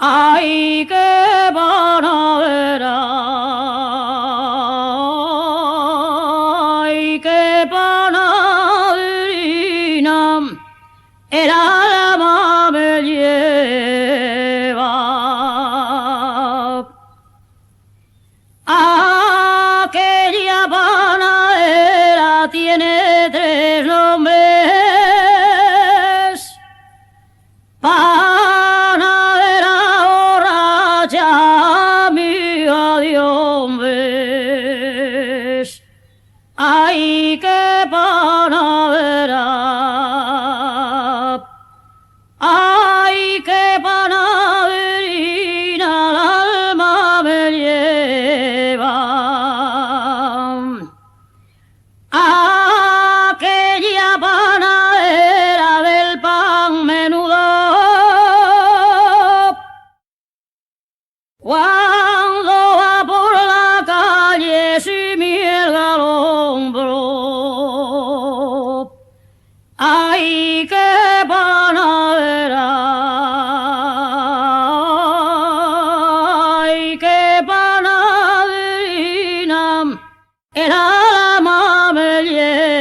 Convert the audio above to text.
Ay, qué panadera, ay, qué panaderina, el alma me lleva. Aquella panadera tiene tres nombres. Panadera borracha, amiga de hombres. Ay, qué panadera. Ay, qué panaderina, el alma me lleva. Aquella panadera del pan menudo, cuando va por la calle sin miel al hombro. Ay, qué panadera, ay, qué panaderina, el alma me lleva.